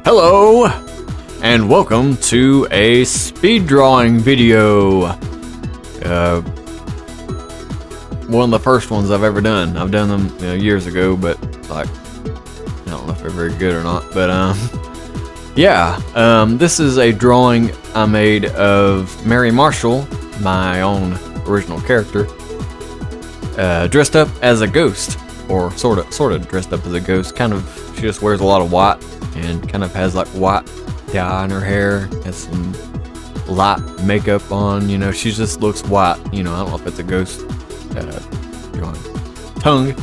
Hello, and welcome to a speed drawing video. One of the first ones I've ever done. I've done them years ago, but like, I don't know if they're very good or not. But this is a drawing I made of Mary Marshall, my own original character, dressed up as a ghost, or sort of dressed up as a ghost. Kind of, she just wears a lot of white and kind of has like white dye in her hair, has some light makeup on. She just looks white. I don't know if it's a ghost drawing. Tongue.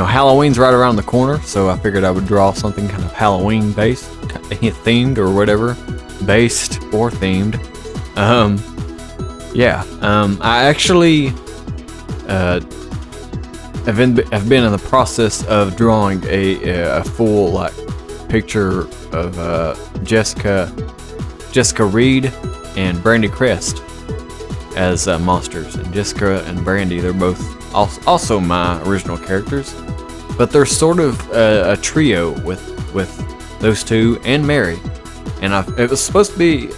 Halloween's right around the corner, so I figured I would draw something kind of Halloween based, themed or whatever, based or themed. I actually have been in the process of drawing a full like picture of Jessica Reed and Brandy Crest as monsters. And Jessica and Brandy, they're both also my original characters, but they're sort of a trio with those two and Mary. And it was supposed to be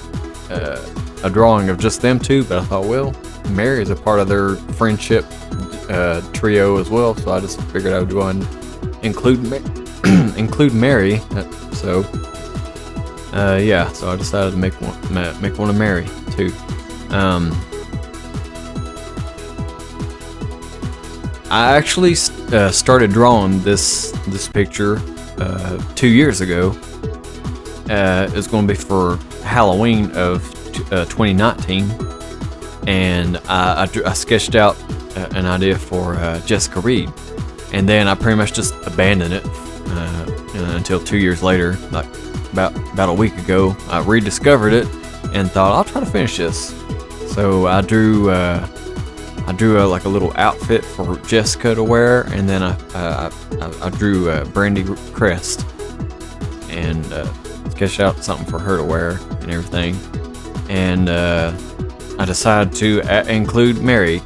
a drawing of just them two, but I thought, well, Mary is a part of their friendship trio as well, so I just figured I would go and include Mary. So I decided to make one of Mary too. I actually started drawing this picture 2 years ago. It's going to be for Halloween of 2019, and I sketched out an idea for Jessica Reed, and then I pretty much just abandoned it until 2 years later. Like about a week ago, I rediscovered it and thought I'll try to finish this. So I drew like a little outfit for Jessica to wear, and then I drew Brandy Crest and sketched out something for her to wear and everything. And I decided to include Mary.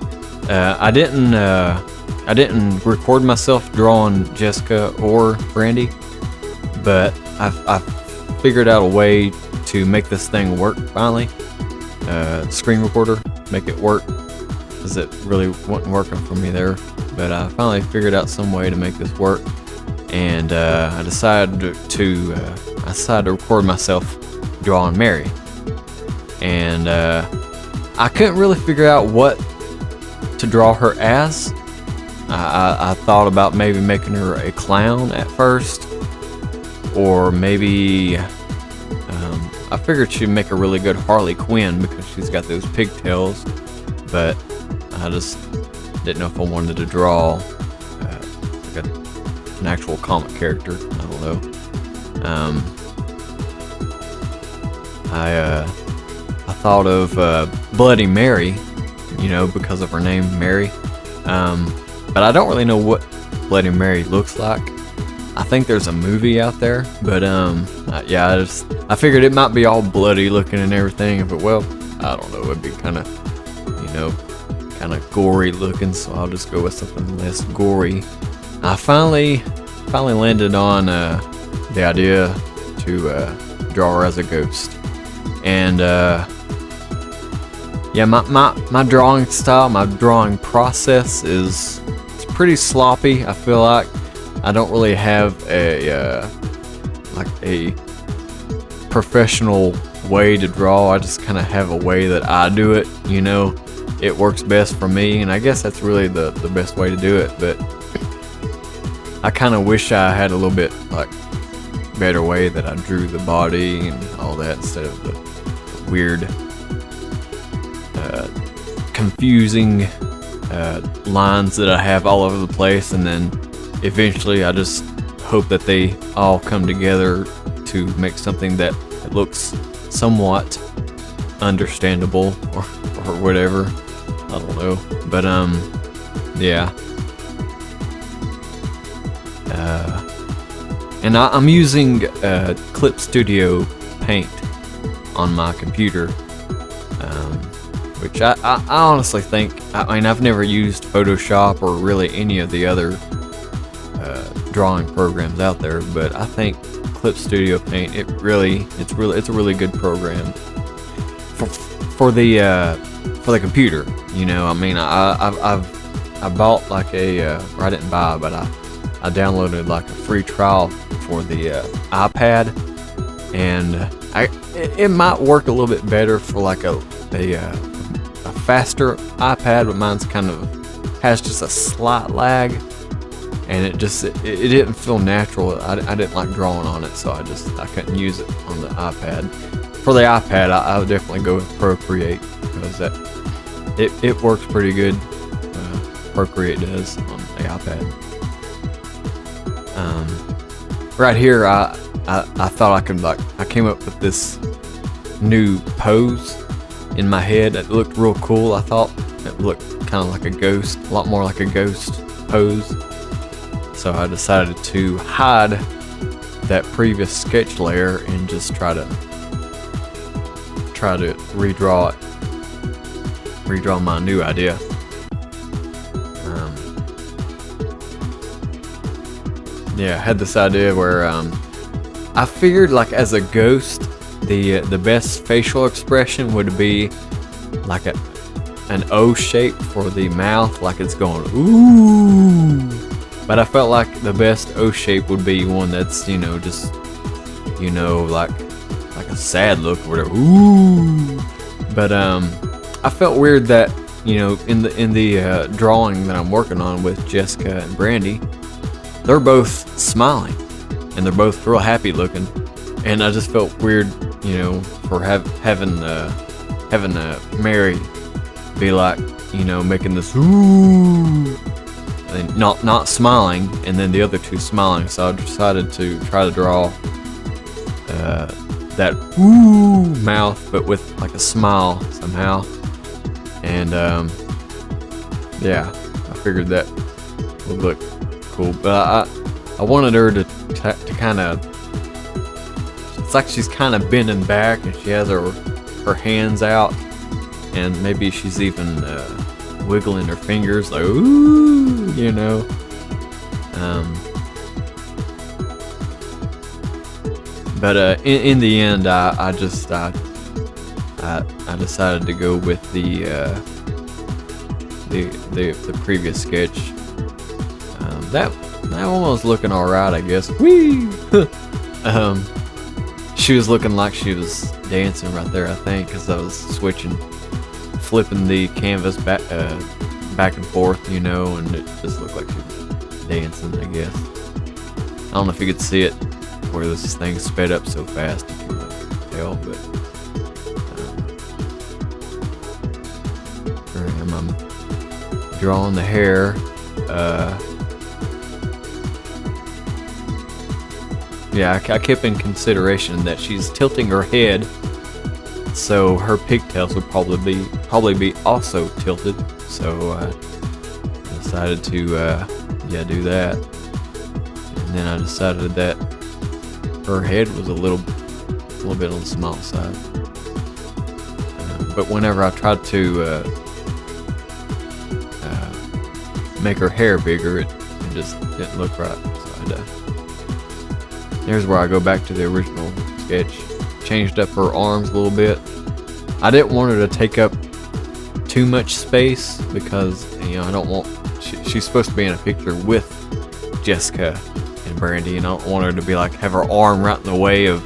I didn't record myself drawing Jessica or Brandy, but I figured out a way to make this thing work finally. Screen recorder, make it work, because it really wasn't working for me there. But I finally figured out some way to make this work, and I decided to record myself drawing Mary. And I couldn't really figure out what to draw her as. I thought about maybe making her a clown at first, or maybe I figured she'd make a really good Harley Quinn because she's got those pigtails, but I just didn't know if I wanted to draw like an actual comic character. I don't know. I thought of Bloody Mary, because of her name, Mary. But I don't really know what Bloody Mary looks like. I think there's a movie out there, but I figured it might be all bloody looking and everything. But well, I don't know. It'd be kind of gory looking, so I'll just go with something less gory. I finally landed on the idea to draw her as a ghost. And my drawing style, my drawing process it's pretty sloppy. I feel like I don't really have a professional way to draw. I just kind of have a way that I do it. It works best for me, and I guess that's really the best way to do it. But I kind of wish I had a little bit better way that I drew the body and all that, instead of the weird confusing lines that I have all over the place, and then eventually I just hope that they all come together to make something that looks somewhat understandable or whatever. I don't know, but and I'm using Clip Studio Paint on my computer, which I honestly think, I've never used Photoshop or really any of the other drawing programs out there, but I think Clip Studio Paint, it's a really good program for the computer. You know, I mean, I bought like or I didn't buy, but I downloaded like a free trial for the iPad, and it might work a little bit better for like a faster iPad, but mine's kind of has just a slight lag, and it didn't feel natural. I didn't like drawing on it, so I couldn't use it on the iPad. For the iPad, I would definitely go with Procreate, because it works pretty good. Procreate does on the iPad. Right here, I thought I came up with this new pose in my head that looked real cool. I thought it looked kind of like a ghost, a lot more like a ghost pose. So I decided to hide that previous sketch layer and just try to redraw my new idea. Yeah, I had this idea where I figured, like, as a ghost, the best facial expression would be like an O shape for the mouth, like it's going ooh. But I felt like the best O shape would be one that's, you know, just, you know, like a sad look or whatever. Ooh. But I felt weird that, you know, in the drawing that I'm working on with Jessica and Brandy, they're both smiling and they're both real happy looking, and I just felt weird, you know, for having Mary be like, you know, making this ooh and not smiling, and then the other two smiling. So I decided to try to draw that ooh mouth, but with like a smile somehow. And yeah, I figured that would look cool. But I wanted her to kind of, it's like she's kind of bending back and she has her hands out, and maybe she's even wiggling her fingers like ooh, you know. But in the end, I decided to go with the previous sketch. That one was looking all right, I guess. Whee! She was looking like she was dancing right there, I think, because I was flipping the canvas back and forth, you know, and it just looked like she was dancing, I guess. I don't know if you could see it where this thing sped up so fast, you can tell, but I'm drawing the hair. Yeah, I kept in consideration that she's tilting her head, so her pigtails would probably be also tilted. So I decided to do that, and then I decided that her head was a little bit on the small side. But whenever I tried to make her hair bigger, it just didn't look right. So there's where I go back to the original sketch. Changed up her arms a little bit. I didn't want her to take up too much space because, you know, I don't want, she's supposed to be in a picture with Jessica and Brandy, and I don't want her to be like, have her arm right in the way of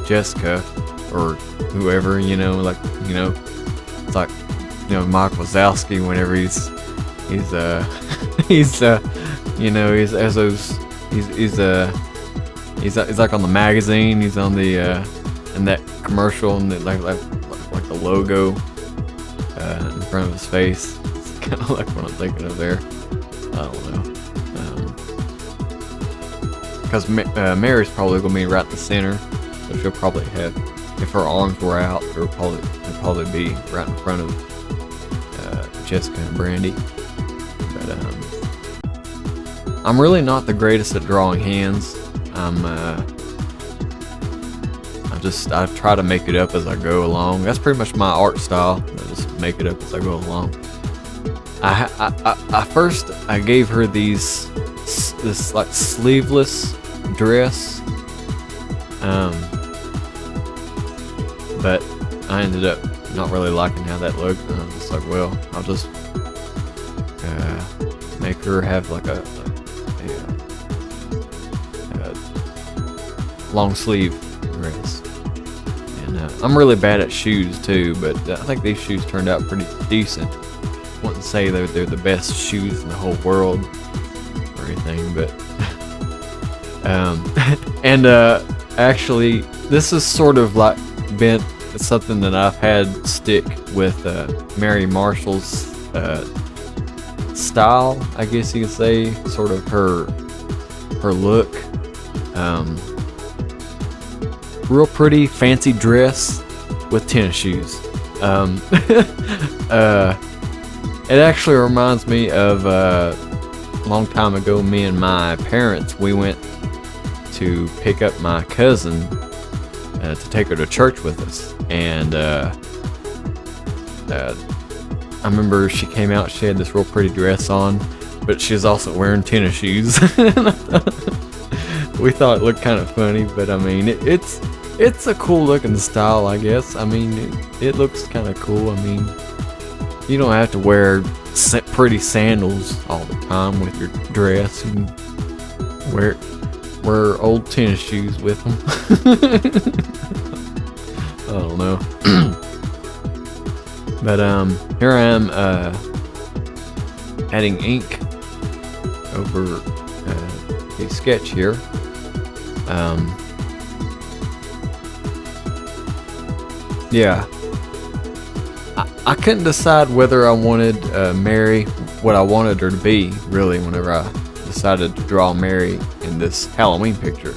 Jessica or whoever, you know, like, you know, it's like, you know, Mike Wazowski whenever he's you know, he's like on the magazine. He's on the in that commercial, and like the logo in front of his face. It's kind of like what I'm thinking of there. I don't know, because Mary's probably gonna be right in the center, so she'll probably have, if her arms were out, it'll probably be right in front of Jessica and Brandy. But I'm really not the greatest at drawing hands. I try to make it up as I go along. That's pretty much my art style. I just make it up as I go along. I first gave her these this like sleeveless dress. But I ended up not really liking how that looked, and I was just like, well, I'll just make her have like a long sleeve dress. And I'm really bad at shoes too, but I think these shoes turned out pretty decent. Wouldn't say they're the best shoes in the whole world or anything, but and actually this is sort of like been something that I've had stick with Mary Marshall's style, I guess you could say, sort of her look. Real pretty fancy dress with tennis shoes. It actually reminds me of a long time ago, me and my parents, we went to pick up my cousin to take her to church with us. And I remember she came out, she had this real pretty dress on, but she was also wearing tennis shoes. We thought it looked kind of funny, but I mean, it's a cool looking style, I guess. I mean, it looks kind of cool. I mean, you don't have to wear pretty sandals all the time with your dress. You can wear old tennis shoes with them. I don't know. But here I am adding ink over the sketch here. Yeah, I couldn't decide whether I wanted Mary, what I wanted her to be, really, whenever I decided to draw Mary in this Halloween picture.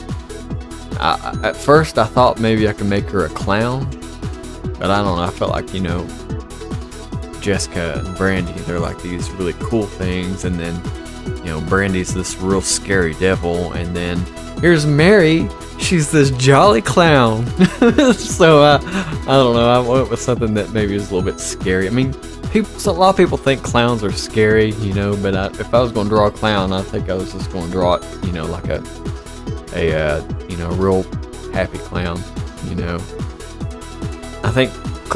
At first I thought maybe I could make her a clown, but I don't know, I felt like, you know, Jessica and Brandy, they're like these really cool things, and then, you know, Brandy's this real scary devil, and then here's Mary, she's this jolly clown. So I don't know, I went with something that maybe is a little bit scary. I mean, a lot of people think clowns are scary, you know, but if I was going to draw a clown, I think I was just going to draw it, you know, like a you know, real happy clown, you know. I think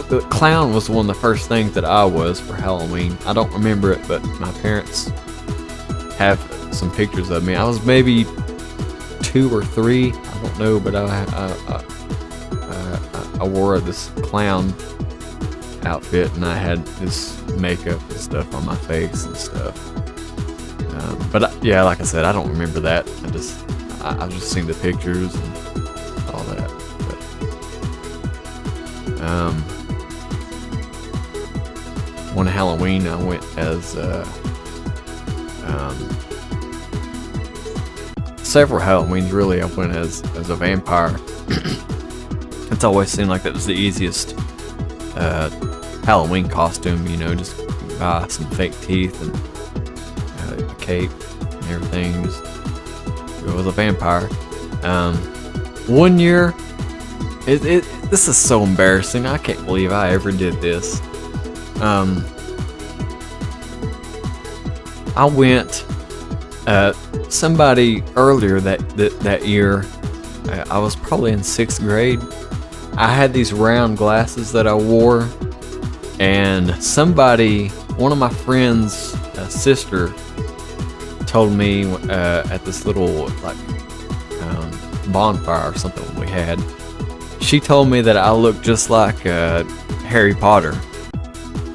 the clown was one of the first things that I was for Halloween. I don't remember it, but my parents have some pictures of me. I was maybe 2 or 3, I don't know, but I wore this clown outfit, and I had this makeup and stuff on my face and stuff. But yeah, like I said, I don't remember that. I've just seen the pictures and all that. But, one Halloween, I went as several Halloweens really. I went as a vampire. It's always seemed like that was the easiest Halloween costume, you know, just buy some fake teeth and a cape and everything, just go as a vampire. One year, this is so embarrassing, I can't believe I ever did this. I went, somebody earlier that year, I was probably in 6th grade. I had these round glasses that I wore, and one of my friend's sister told me at this little like bonfire or something we had, she told me that I looked just like Harry Potter.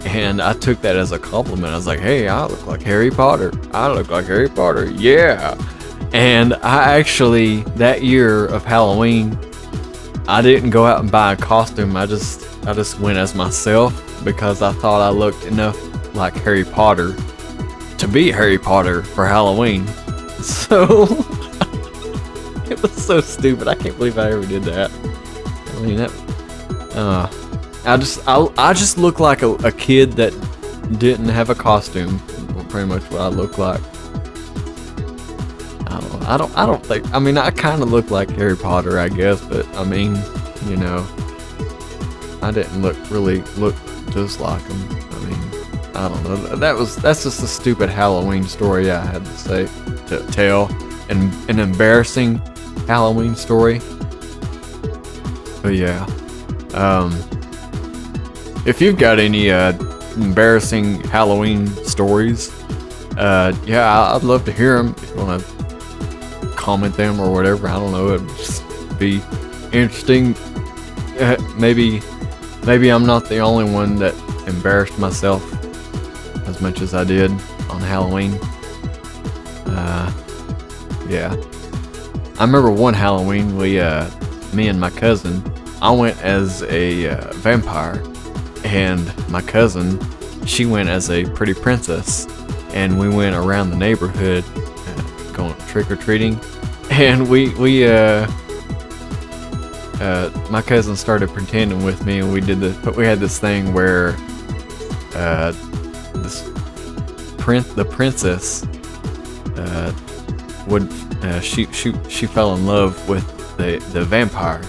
And I took that as a compliment. I was like, hey, I look like Harry Potter. I look like Harry Potter. Yeah. And I actually, that year of Halloween, I didn't go out and buy a costume. I just went as myself because I thought I looked enough like Harry Potter to be Harry Potter for Halloween. So it was so stupid. I can't believe I ever did that. I mean, I just look like a kid that didn't have a costume. Pretty much what I look like. I don't think. I mean, I kind of look like Harry Potter, I guess, but I mean, you know, I didn't look just like him. I mean, I don't know. That's just a stupid Halloween story I had to to tell an embarrassing Halloween story. But yeah, if you've got any embarrassing Halloween stories, yeah, I'd love to hear them. If you want to comment them or whatever, I don't know, it'd just be interesting. Maybe I'm not the only one that embarrassed myself as much as I did on Halloween. Yeah, I remember one Halloween me and my cousin, I went as a vampire, and my cousin, she went as a pretty princess, and we went around the neighborhood going trick-or-treating, and my cousin started pretending with me, and we had this thing where the princess she fell in love with the vampire,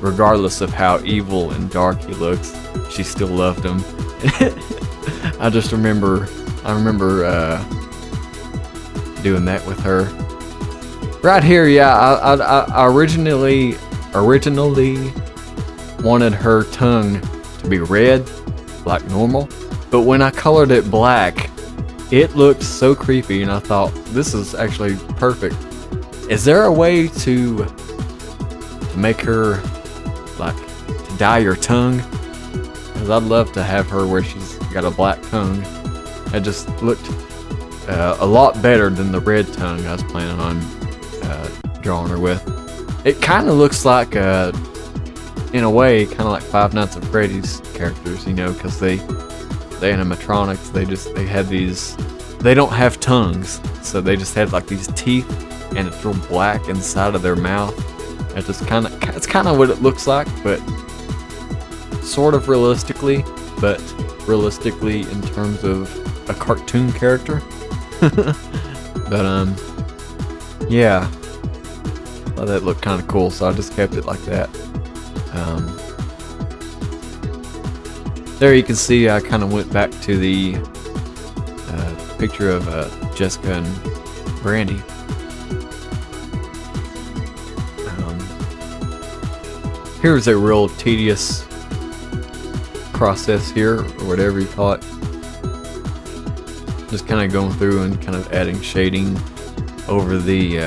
regardless of how evil and dark he looks. She still loved him. I remember doing that with her right here. Yeah, I originally wanted her tongue to be red like normal, but when I colored it black, it looked so creepy, and I thought, this is actually perfect. Is there a way to make her, like, to dye your tongue? Because I'd love to have her where she's got a black tongue. It just looked a lot better than the red tongue I was planning on drawing her with. It kind of looks like, in a way, kind of like Five Nights at Freddy's characters, you know, because the animatronics, they don't have tongues, so they just have like these teeth, and it's real black inside of their mouth. It's kind of what it looks like, but sort of realistically in terms of a cartoon character. But yeah, I thought that looked kind of cool, so I just kept it like that. There you can see I kind of went back to the picture of Jessica and Brandy. Here's a real tedious process here, or whatever you call it. Just kind of going through and kind of adding shading over the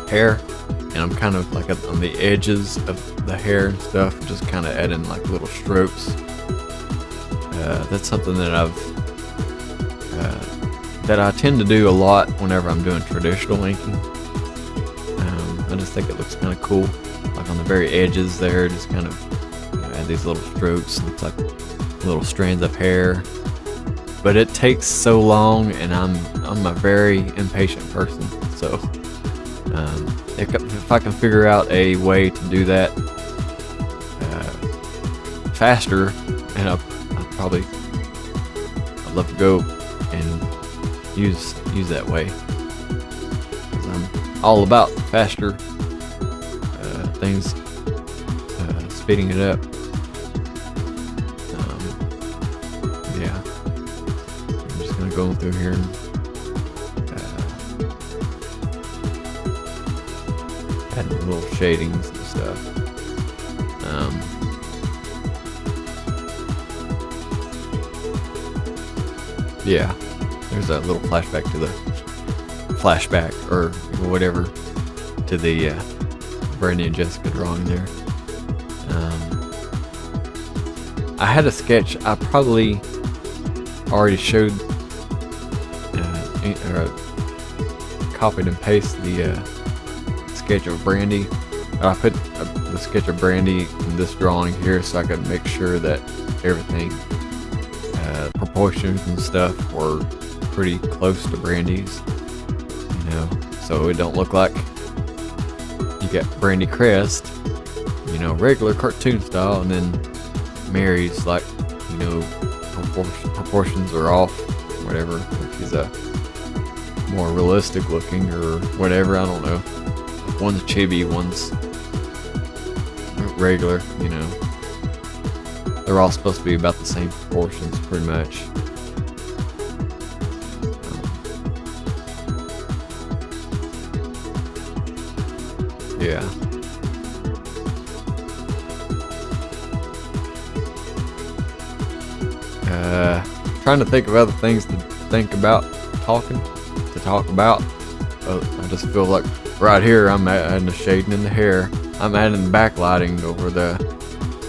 hair, and I'm kind of like on the edges of the hair and stuff, just kind of adding like little strokes. That's something that I tend to do a lot whenever I'm doing traditional inking. I just think it looks kind of cool, like on the very edges there, just kind of add these little strokes. Looks like little strands of hair, but it takes so long, and I'm a very impatient person, so if I can figure out a way to do that faster, and I'd love to go and use that way, because I'm all about faster things, speeding it up. Yeah, I'm just gonna go through here and add little shadings and stuff. Yeah, there's that little flashback or whatever to the Brandy and Jessica drawing there. I had a sketch. I probably already showed or copied and pasted the sketch of Brandy. I put the sketch of Brandy in this drawing here so I could make sure that everything, proportions and stuff, were pretty close to Brandy's, you know, so it don't look like you got Brandy Crest, you know, regular cartoon style, and then Mary's like, you know, proportions are off, whatever. She's a more realistic looking or whatever, I don't know. One's chibi, one's regular, you know. They're all supposed to be about the same proportions, pretty much. Yeah. Trying to think of other things to think about to talk about. I just feel like right here I'm adding the shading in the hair. I'm adding the backlighting over the,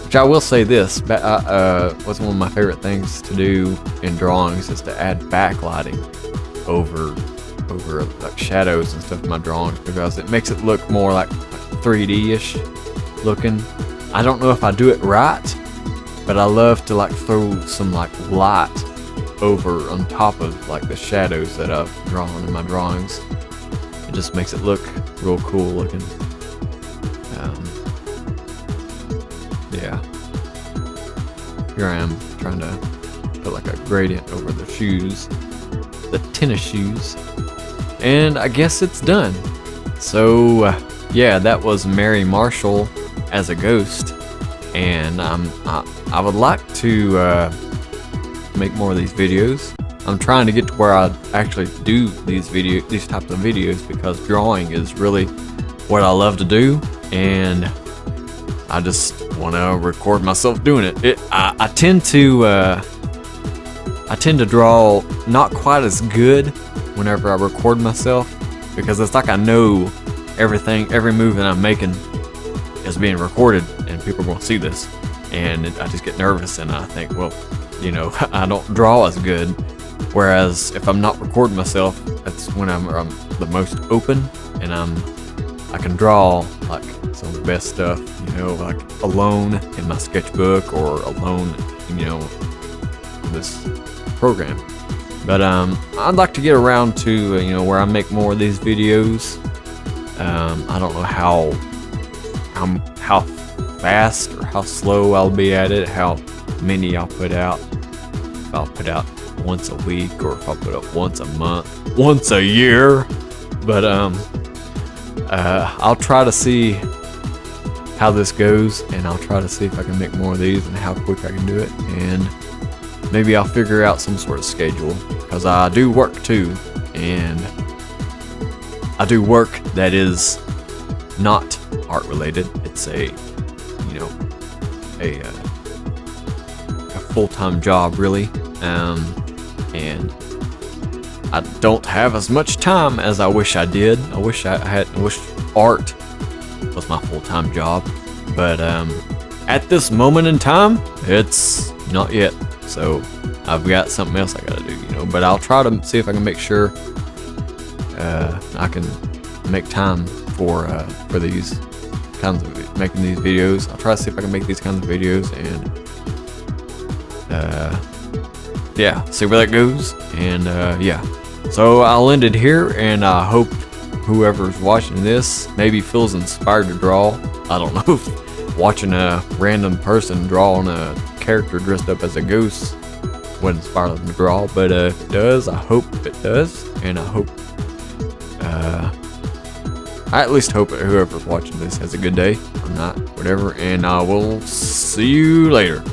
which I will say this, what's one of my favorite things to do in drawings is to add backlighting over like shadows and stuff in my drawings, because it makes it look more like 3D-ish looking. I don't know if I do it right, but I love to like throw some like light over on top of like the shadows that I've drawn in my drawings. It just makes it look real cool looking. Yeah. Here I am trying to put like a gradient over the shoes, the tennis shoes, and I guess it's done. So yeah, that was Mary Marshall as a ghost, and I would like to make more of these videos. I'm trying to get to where I actually do these types of videos, because drawing is really what I love to do, and I just want to record myself doing it. I tend to draw not quite as good whenever I record myself, because it's like I know everything, every move that I'm making is being recorded and people are going to see this, and I just get nervous and I think, well, you know, I don't draw as good. Whereas if I'm not recording myself, that's when I'm the most open, and I can draw like some of the best stuff, you know, like alone in my sketchbook or alone, you know, in this program. But I'd like to get around to you know, where I make more of these videos. I don't know how fast or how slow I'll be at it, how many I'll put out. If I'll put out once a week, or if I'll put up once a month, once a year. But I'll try to see how this goes, and I'll try to see if I can make more of these and how quick I can do it, and maybe I'll figure out some sort of schedule, because I do work too, and I do work that is not art related. It's a, you know, a full-time job really, and I don't have as much time as I wish I did. I wish art was my full-time job, but at this moment in time, it's not yet. So I've got something else I gotta do, you know. But I'll try to see if I can make sure I can make time for these kinds of making these videos. I'll try to see if I can make these kinds of videos, and yeah, see where that goes. And yeah, so I'll end it here, and I hope whoever's watching this maybe feels inspired to draw. I don't know if watching a random person drawing a character dressed up as a ghost would inspire them to draw, but if it does, I hope it does, and I hope I at least hope that whoever's watching this has a good day, or not, whatever, and I will see you later.